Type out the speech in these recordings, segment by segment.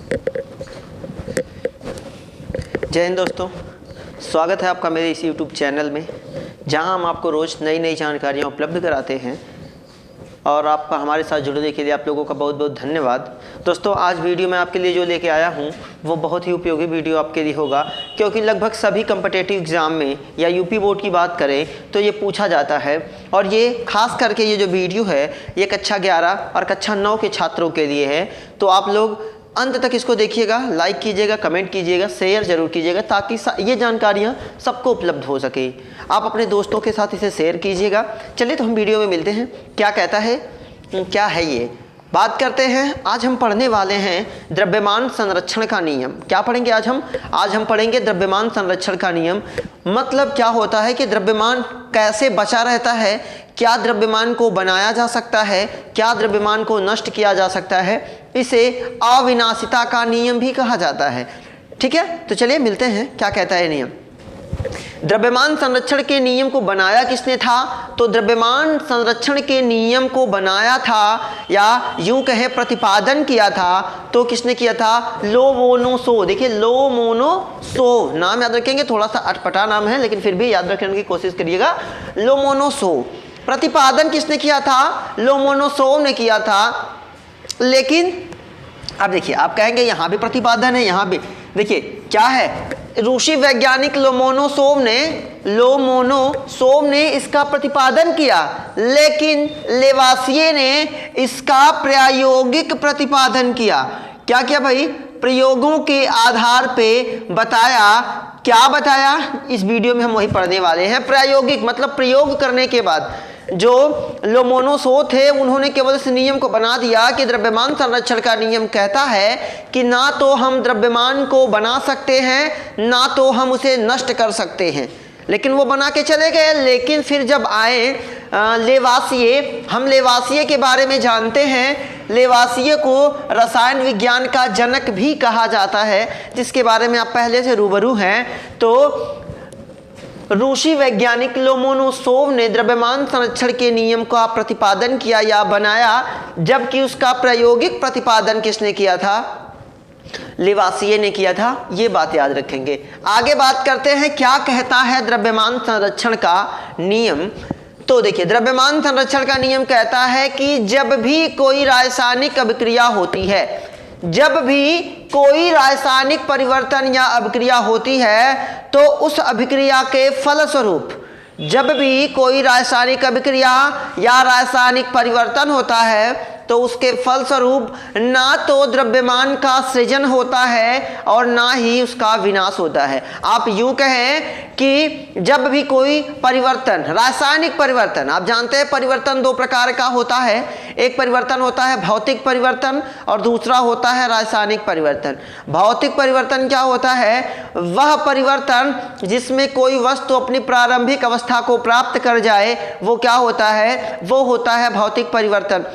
जय हिंद दोस्तों, स्वागत है आपका मेरे इस YouTube चैनल में, जहां हम आपको रोज़ नई नई जानकारियां उपलब्ध कराते हैं। और आपका हमारे साथ जुड़ने के लिए आप लोगों का बहुत बहुत धन्यवाद। दोस्तों, आज वीडियो में आपके लिए जो लेके आया हूं वो बहुत ही उपयोगी वीडियो आपके लिए होगा, क्योंकि लगभग सभी कम्पिटिटिव एग्ज़ाम में या यूपी बोर्ड की बात करें तो ये पूछा जाता है। और ये खास करके ये जो वीडियो है ये कक्षा 11 और कक्षा 9 के छात्रों के लिए है। तो आप लोग अंत तक इसको देखिएगा, लाइक कीजिएगा, कमेंट कीजिएगा, शेयर जरूर कीजिएगा, ताकि ये जानकारियाँ सबको उपलब्ध हो सके। आप अपने दोस्तों के साथ इसे शेयर कीजिएगा। चलिए तो हम वीडियो में मिलते हैं। क्या कहता है, क्या है ये बात करते हैं। आज हम पढ़ने वाले हैं द्रव्यमान संरक्षण का नियम। क्या पढ़ेंगे आज हम पढ़ेंगे द्रव्यमान संरक्षण का नियम। मतलब क्या होता है कि द्रव्यमान कैसे बचा रहता है, क्या द्रव्यमान को बनाया जा सकता है, क्या द्रव्यमान को नष्ट किया जा सकता है। इसे अविनाशिता का नियम भी कहा जाता है। ठीक है, तो चलिए मिलते हैं। क्या कहता है नियम। द्रव्यमान संरक्षण के नियम को बनाया किसने था? तो द्रव्यमान संरक्षण के नियम को बनाया था, या यूं कहे प्रतिपादन किया था, तो किसने किया था? लोमोनोसोव। देखिए, लोमोनोसोव नाम याद रखेंगे, थोड़ा सा अटपटा नाम है लेकिन फिर भी याद रखने की कोशिश करिएगा। लोमोनोसोव। प्रतिपादन किसने किया था? लोमोनोसोव ने किया था। लेकिन अब देखिए, आप कहेंगे यहाँ भी प्रतिपादन है, यहाँ भी। देखिए क्या है, रूसी वैज्ञानिक लोमोनोसोव ने इसका प्रतिपादन किया, लेकिन लेवासिये ने इसका प्रायोगिक प्रतिपादन किया। क्या किया भाई? प्रयोगों के आधार पे बताया। क्या बताया? इस वीडियो में हम वही पढ़ने वाले हैं। प्रायोगिक मतलब प्रयोग करने के बाद। जो लोमोनोसोव थे उन्होंने केवल इस नियम को बना दिया कि द्रव्यमान संरक्षण का नियम कहता है कि ना तो हम द्रव्यमान को बना सकते हैं, ना तो हम उसे नष्ट कर सकते हैं। लेकिन वो बना के चले गए। लेकिन फिर जब आए लेवासिये, हम लेवासिये के बारे में जानते हैं। लेवासिये को रसायन विज्ञान का जनक भी कहा जाता है, जिसके बारे में आप पहले से रूबरू हैं। तो रूसी वैज्ञानिक लोमोनोसोव ने द्रव्यमान संरक्षण के नियम का प्रतिपादन किया या बनाया, जबकि उसका प्रायोगिक प्रतिपादन किसने किया था? लेवासिये ने किया था। ये बात याद रखेंगे। आगे बात करते हैं, क्या कहता है द्रव्यमान संरक्षण का नियम। तो देखिए, द्रव्यमान संरक्षण का नियम कहता है कि जब भी कोई रासायनिक अभिक्रिया होती है, जब भी कोई रासायनिक परिवर्तन या अभिक्रिया होती है, तो उस अभिक्रिया के फलस्वरूप, जब भी कोई रासायनिक अभिक्रिया या रासायनिक परिवर्तन होता है, तो उसके फलस्वरूप ना तो द्रव्यमान का सृजन होता है और ना ही उसका विनाश होता है। आप यूं कहें कि जब भी कोई परिवर्तन, रासायनिक परिवर्तन, आप जानते हैं परिवर्तन दो प्रकार का होता है। एक परिवर्तन होता है भौतिक परिवर्तन और दूसरा होता है रासायनिक परिवर्तन। भौतिक परिवर्तन क्या होता है? वह परिवर्तन जिसमें कोई वस्तु अपनी प्रारंभिक अवस्था को प्राप्त कर जाए, वो क्या होता है? वो होता है भौतिक परिवर्तन।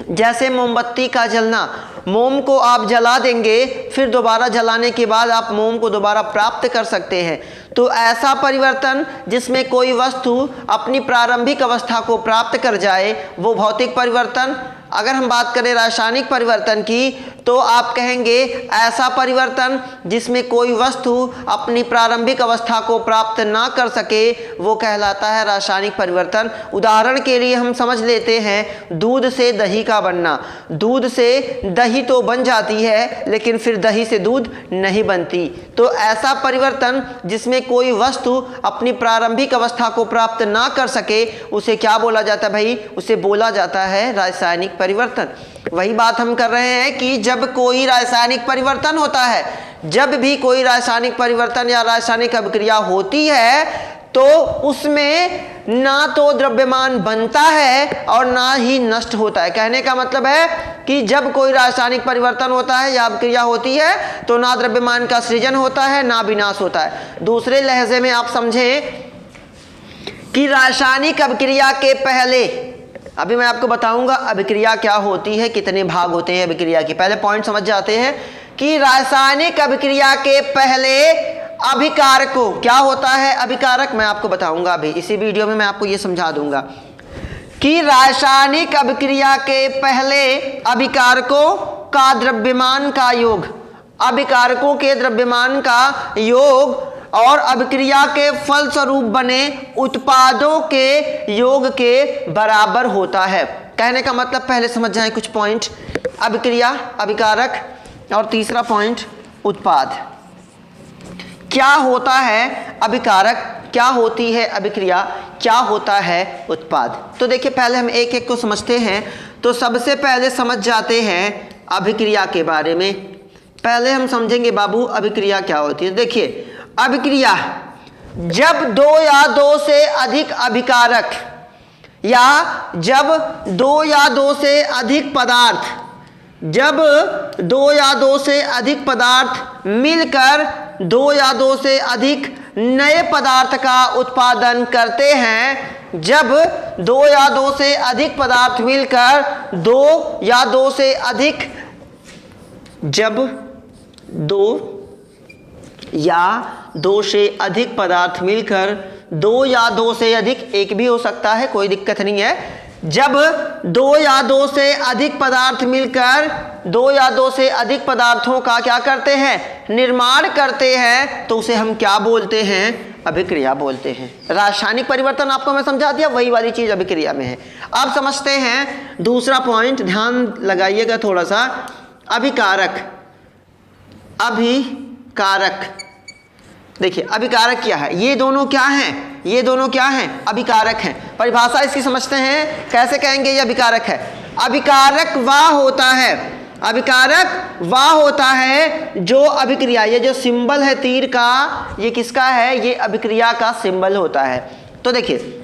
जैसे मोमबत्ती का जलना, मोम को आप जला देंगे, फिर दोबारा जलाने के बाद आप मोम को दोबारा प्राप्त कर सकते हैं। तो ऐसा परिवर्तन जिसमें कोई वस्तु अपनी प्रारंभिक अवस्था को प्राप्त कर जाए, वो भौतिक परिवर्तन। अगर हम बात करें रासायनिक परिवर्तन की, तो आप कहेंगे ऐसा परिवर्तन जिसमें कोई वस्तु अपनी प्रारंभिक अवस्था को प्राप्त ना कर सके, वो कहलाता है रासायनिक परिवर्तन। उदाहरण के लिए हम समझ लेते हैं दूध से दही का बनना। दूध से दही तो बन जाती है, लेकिन फिर दही से दूध नहीं बनती। तो ऐसा परिवर्तन जिसमें कोई वस्तु अपनी प्रारंभिक अवस्था को प्राप्त ना कर सके, उसे क्या बोला जाता है भाई? उसे बोला जाता है रासायनिक परिवर्तन। वही बात हम कर रहे हैं कि जब कोई रासायनिक परिवर्तन होता है, जब भी कोई रासायनिक परिवर्तन या रासायनिक अभिक्रिया होती है, तो उसमें ना तो द्रव्यमान बनता है और ना ही नष्ट होता है। कहने का मतलब है कि जब कोई रासायनिक परिवर्तन होता है या अभिक्रिया होती है, तो ना द्रव्यमान का सृजन होता है, ना विनाश होता है। दूसरे लहजे में आप समझें कि रासायनिक अभिक्रिया के पहले, अभी मैं आपको बताऊंगा अभिक्रिया क्या होती है, कितने भाग होते हैं अभिक्रिया के। पहले पॉइंट समझ जाते हैं कि रासायनिक अभिक्रिया के पहले अभिकारकों, क्या होता है अभिकारक, मैं आपको बताऊंगा अभी इसी वीडियो में, मैं आपको ये समझा दूंगा कि रासायनिक अभिक्रिया के पहले अभिकारकों का द्रव्यमान का योग, अभिकारकों के द्रव्यमान का योग और अभिक्रिया के फलस्वरूप बने उत्पादों के योग के बराबर होता है। कहने का मतलब पहले समझ जाएं कुछ पॉइंट, अभिक्रिया, अभिकारक और तीसरा पॉइंट उत्पाद। क्या होता है अभिकारक, क्या होती है अभिक्रिया, क्या होता है उत्पाद। तो देखिए पहले हम एक एक को समझते हैं। तो सबसे पहले समझ जाते हैं अभिक्रिया के बारे में। पहले हम समझेंगे बाबू अभिक्रिया क्या होती है। देखिए अभिक्रिया, जब दो या दो से अधिक अभिकारक या जब दो या दो से अधिक पदार्थ, जब दो या दो से अधिक पदार्थ मिलकर दो या दो से अधिक नए पदार्थ का उत्पादन करते हैं, जब दो या दो से अधिक पदार्थ मिलकर दो या दो से अधिक, जब दो या दो से अधिक पदार्थ मिलकर दो या दो से अधिक, एक भी हो सकता है कोई दिक्कत नहीं है, जब दो या दो से अधिक पदार्थ मिलकर दो या दो से अधिक पदार्थों का क्या करते हैं, निर्माण करते हैं, तो उसे हम क्या बोलते हैं, अभिक्रिया बोलते हैं। रासायनिक परिवर्तन आपको मैं समझा दिया, वही वाली चीज अभिक्रिया में है। अब समझते हैं दूसरा पॉइंट, ध्यान लगाइएगा थोड़ा सा। अभिकारक, अभिकारक, देखिए अभिकारक क्या है, ये दोनों क्या हैं, ये दोनों क्या हैं, अभिकारक हैं। परिभाषा इसकी समझते हैं, कैसे कहेंगे ये अभिकारक है। अभिकारक वह होता है, अभिकारक वह होता है जो अभिक्रिया, ये जो सिंबल है तीर का, ये किसका है, ये अभिक्रिया का सिंबल होता है। तो देखिए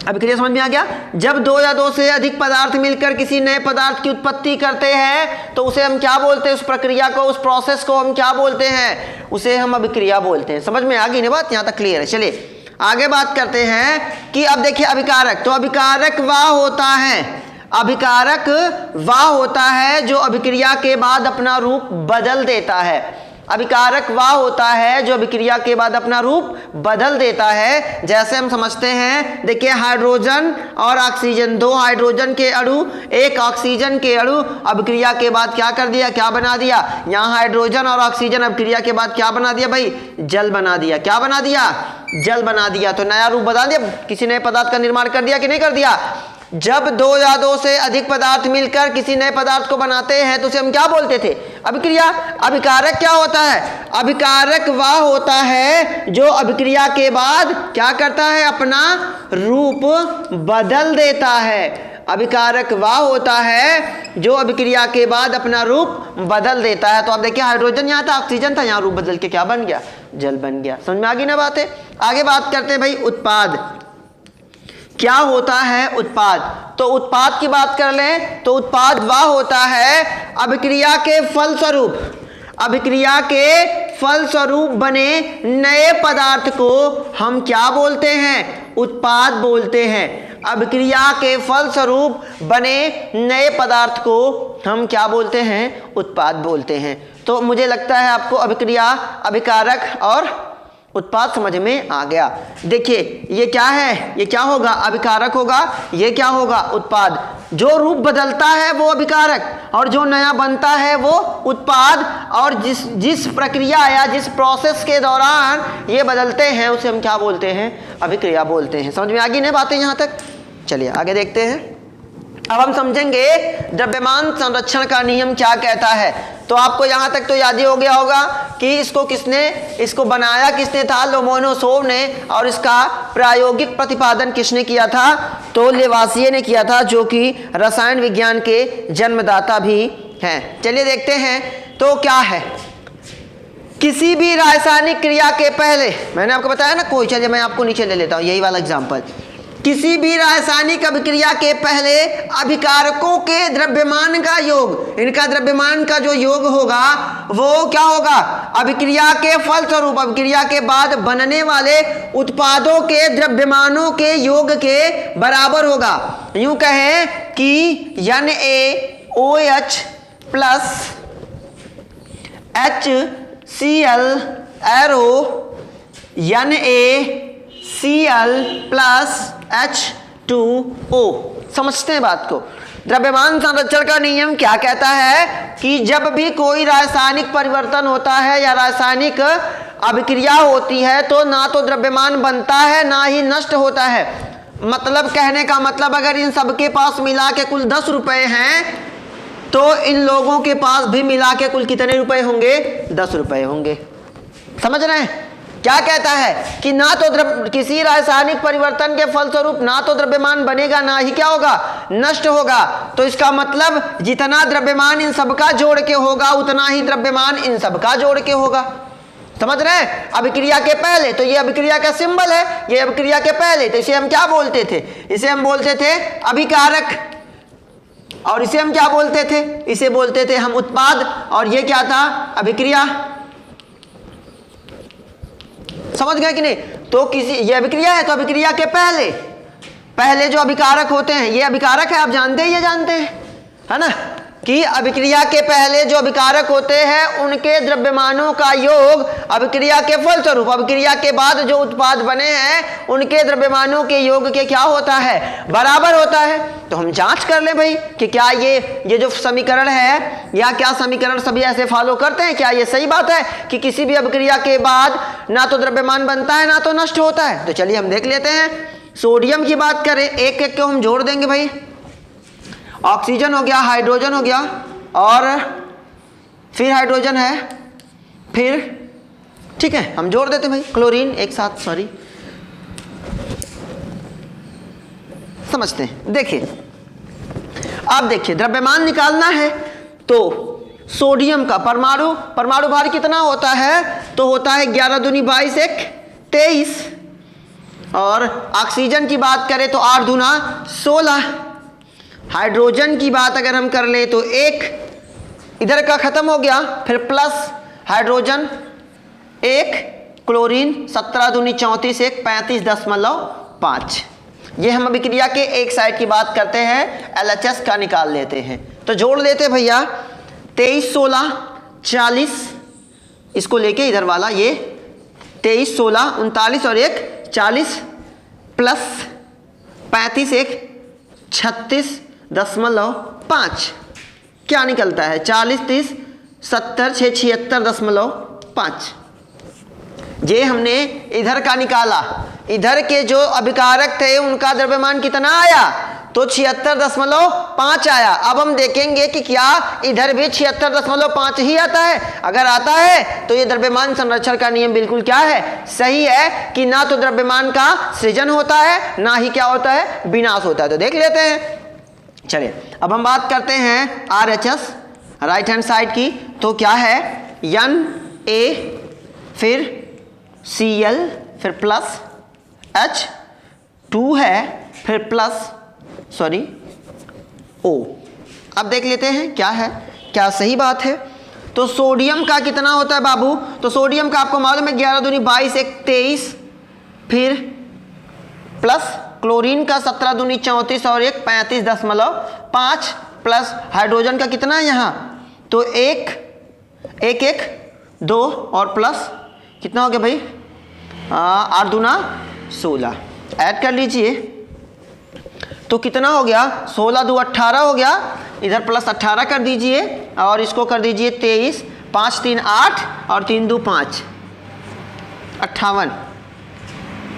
अभिक्रिया समझ में आ गया। जब दो या दो से अधिक पदार्थ मिलकर किसी नए पदार्थ की उत्पत्ति करते हैं तो उसे हम क्या बोलते हैं, उस प्रक्रिया को, उस प्रोसेस को हम क्या बोलते हैं, उसे हम अभिक्रिया बोलते हैं। समझ में आ गई ना बात, यहाँ तक क्लियर है। चलिए आगे बात करते हैं कि अब देखिए अभिकारक, तो अभिकारक वह होता है, अभिकारक वह होता है जो अभिक्रिया के बाद अपना रूप बदल देता है। अभिकारक वह होता है जो अभिक्रिया के बाद अपना रूप बदल देता है। जैसे हम समझते हैं, देखिए हाइड्रोजन और ऑक्सीजन, दो हाइड्रोजन के अणु एक ऑक्सीजन के अणु अभिक्रिया के बाद क्या कर दिया, क्या बना दिया, यहाँ हाइड्रोजन और ऑक्सीजन अभिक्रिया के बाद क्या बना दिया भाई, जल बना दिया। क्या बना दिया, जल बना दिया। तो नया रूप बना दिया, किसी नए पदार्थ का निर्माण कर दिया कि नहीं कर दिया। जब दो या दो से अधिक पदार्थ मिलकर किसी नए पदार्थ को बनाते हैं तो उसे हम क्या बोलते थे, अभिक्रिया। अभिकारक क्या होता है, अभिकारक वह होता है जो अभिक्रिया के बाद क्या करता है, अपना रूप बदल देता है। अभिकारक वह होता है जो अभिक्रिया के बाद अपना रूप बदल देता है। तो आप देखिए हाइड्रोजन यहाँ था, ऑक्सीजन था, यहाँ रूप बदल के क्या बन गया, जल बन गया। समझ में आ गई ना बात है। आगे बात करते हैं भाई उत्पाद। क्या होता है उत्पाद, तो उत्पाद की बात कर लें तो उत्पाद वह होता है अभिक्रिया के फलस्वरूप, अभिक्रिया के फलस्वरूप बने नए पदार्थ को हम क्या बोलते हैं, उत्पाद बोलते हैं। अभिक्रिया के फलस्वरूप बने नए पदार्थ को हम क्या बोलते हैं, उत्पाद बोलते हैं। तो मुझे लगता है आपको अभिक्रिया, अभिकारक और उत्पाद समझ में आ गया। देखिए ये क्या है, ये क्या होगा, अभिकारक होगा, ये क्या होगा, उत्पाद। जो रूप बदलता है वो अभिकारक और जो नया बनता है वो उत्पाद। और जिस प्रक्रिया या जिस प्रोसेस के दौरान ये बदलते हैं उसे हम क्या बोलते हैं, अभिक्रिया बोलते हैं। समझ में आ गई ना बातें यहाँ तक। चलिए आगे देखते हैं। अब हम समझेंगे द्रव्यमान संरक्षण का नियम क्या कहता है। तो आपको यहाँ तक तो याद ही हो गया होगा कि इसको बनाया किसने था, लोमोनोसोव ने, और इसका प्रायोगिक प्रतिपादन किसने किया था, तो लेवासिये ने किया था, जो कि रसायन विज्ञान के जन्मदाता भी हैं। चलिए देखते हैं तो क्या है। किसी भी रासायनिक क्रिया के पहले, मैंने आपको बताया ना कोई, चलिए मैं आपको नीचे ले लेता हूँ यही वाला एग्जाम्पल। किसी भी रासायनिक अभिक्रिया के पहले अभिकारकों के द्रव्यमान का योग, इनका द्रव्यमान का जो योग होगा वो क्या होगा, अभिक्रिया के फलस्वरूप, अभिक्रिया के बाद बनने वाले उत्पादों के द्रव्यमानों के योग के बराबर होगा। यूं कहें कि NaOH plus HCl arrow NaCl plus H2O। समझते हैं बात को। द्रव्यमान संरक्षण का नियम क्या कहता है कि जब भी कोई रासायनिक परिवर्तन होता है या रासायनिक अभिक्रिया होती है तो ना तो द्रव्यमान बनता है ना ही नष्ट होता है। मतलब कहने का मतलब अगर इन सबके पास मिला के कुल 10 रुपए हैं तो इन लोगों के पास भी मिला के कुल कितने रुपए होंगे? 10 रुपए होंगे। समझ रहे हैं? क्या कहता है कि ना तो किसी रासायनिक परिवर्तन के फलस्वरूप ना तो द्रव्यमान बनेगा ना ही क्या होगा? नष्ट होगा। तो इसका मतलब जितना द्रव्यमान इन सबका जोड़ के होगा उतना ही द्रव्यमान इन सबका जोड़ के होगा। समझ रहे हैं? अभिक्रिया के पहले तो ये अभिक्रिया का सिंबल है, ये अभिक्रिया के पहले तो इसे हम क्या बोलते थे? इसे हम बोलते थे अभिकारक। और इसे हम क्या बोलते थे? इसे बोलते थे हम उत्पाद। और ये क्या था? अभिक्रिया। समझ गए कि नहीं? तो किसी ये अभिक्रिया है तो अभिक्रिया के पहले जो अभिकारक होते हैं, ये अभिकारक है, आप जानते हैं, ये जानते हैं, है ना, कि अभिक्रिया के पहले जो अभिकारक होते हैं उनके द्रव्यमानों का योग अभिक्रिया के फलस्वरूप अभिक्रिया के बाद जो उत्पाद बने हैं उनके द्रव्यमानों के योग के क्या होता है? बराबर होता है। तो हम जांच कर लें भाई कि क्या ये जो समीकरण है या क्या समीकरण सभी ऐसे फॉलो करते हैं? क्या ये सही बात है कि किसी भी अभिक्रिया के बाद ना तो द्रव्यमान बनता है ना तो नष्ट होता है? तो चलिए हम देख लेते हैं। सोडियम की बात करें, एक एक को हम जोड़ देंगे भाई। ऑक्सीजन हो गया, हाइड्रोजन हो गया और फिर हाइड्रोजन है, फिर ठीक है हम जोड़ देते भाई क्लोरीन एक साथ, सॉरी समझते हैं। देखिए अब देखिए द्रव्यमान निकालना है तो सोडियम का परमाणु भार कितना होता है? तो होता है 11 दूनी 22 1 23। और ऑक्सीजन की बात करें तो 8 दूना 16। हाइड्रोजन की बात अगर हम कर ले तो 1 इधर का खत्म हो गया, फिर प्लस हाइड्रोजन 1, क्लोरीन 17 दूनी 34 1 35.5। ये हम अभिक्रिया के एक साइड की बात करते हैं, LHS का निकाल लेते हैं। तो जोड़ लेते भैया 23 16 40, इसको लेके इधर वाला ये 23 16 39 और 1 40 प्लस 35 1 36.5। क्या निकलता है? 40 30 70 6 76.5। ये हमने इधर का निकाला। इधर के जो अभिकारक थे उनका द्रव्यमान कितना आया? तो 76.5 आया। अब हम देखेंगे कि क्या इधर भी 76.5 ही आता है। अगर आता है तो ये द्रव्यमान संरक्षण का नियम बिल्कुल क्या है? सही है कि ना तो द्रव्यमान का सृजन होता है ना ही क्या होता है? विनाश होता है। तो देख लेते हैं। चलिए अब हम बात करते हैं RHS राइट हैंड साइड की। तो क्या है? Na फिर Cl फिर प्लस H2 है फिर प्लस O। अब देख लेते हैं क्या है, क्या सही बात है। तो सोडियम का कितना होता है बाबू? तो सोडियम का आपको मालूम है 11 दूनी 22 1 23, फिर प्लस क्लोरीन का 17 दूनी 34 और 1 35.5 प्लस हाइड्रोजन का कितना है यहाँ? तो 1 1 1 2 और प्लस कितना हो गया भाई? 8 दूना 16। ऐड कर लीजिए तो कितना हो गया? 16 2 18 हो गया। इधर प्लस 18 कर दीजिए और इसको कर दीजिए 23, 5 3 8 और 3 2 5, 58।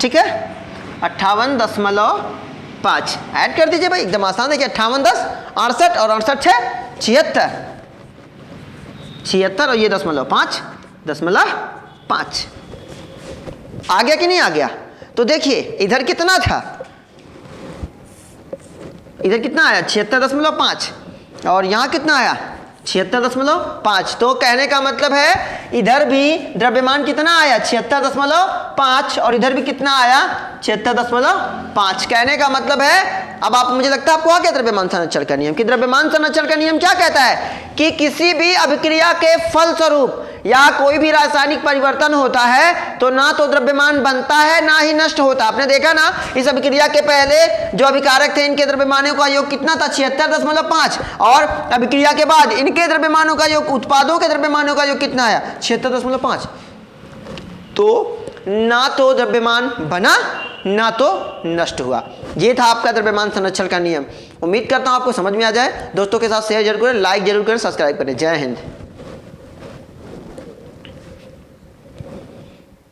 ठीक है 58.5 ऐड कर दीजिए भाई, एकदम आसान है कि 58 10 68 और 68 है 76 और ये 0.5 आ गया कि नहीं आ गया? तो देखिए इधर कितना था? इधर कितना आया? 76.5 और यहाँ कितना आया? 76.5। तो कहने का मतलब है इधर भी द्रव्यमान कितना आया? 76.5 और इधर भी कितना आया? 76.5। कहने का मतलब है अब आप मुझे लगता है आपको आ गया द्रव्यमान संरक्षण का नियम। कि द्रव्यमान संरक्षण का नियम क्या कहता है कि किसी भी अभिक्रिया के फलस्वरूप या कोई भी रासायनिक परिवर्तन होता है तो ना तो द्रव्यमान बनता है ना ही नष्ट होता। आपने देखा ना इस अभिक्रिया के पहले जो अभिकारक थे इनके द्रव्यमानों का योग कितना था? 76.5 और अभिक्रिया के बाद इनके द्रव्यमानों का योग, उत्पादों के द्रव्यमानों का योग कितना आया? 76.5। तो ना तो द्रव्यमान बना ना तो नष्ट हुआ। ये था आपका द्रव्यमान संरक्षण का नियम। उम्मीद करता हूँ आपको समझ में आ जाए। दोस्तों के साथ शेयर जरूर करें, लाइक जरूर करें, सब्सक्राइब करें। जय हिंद।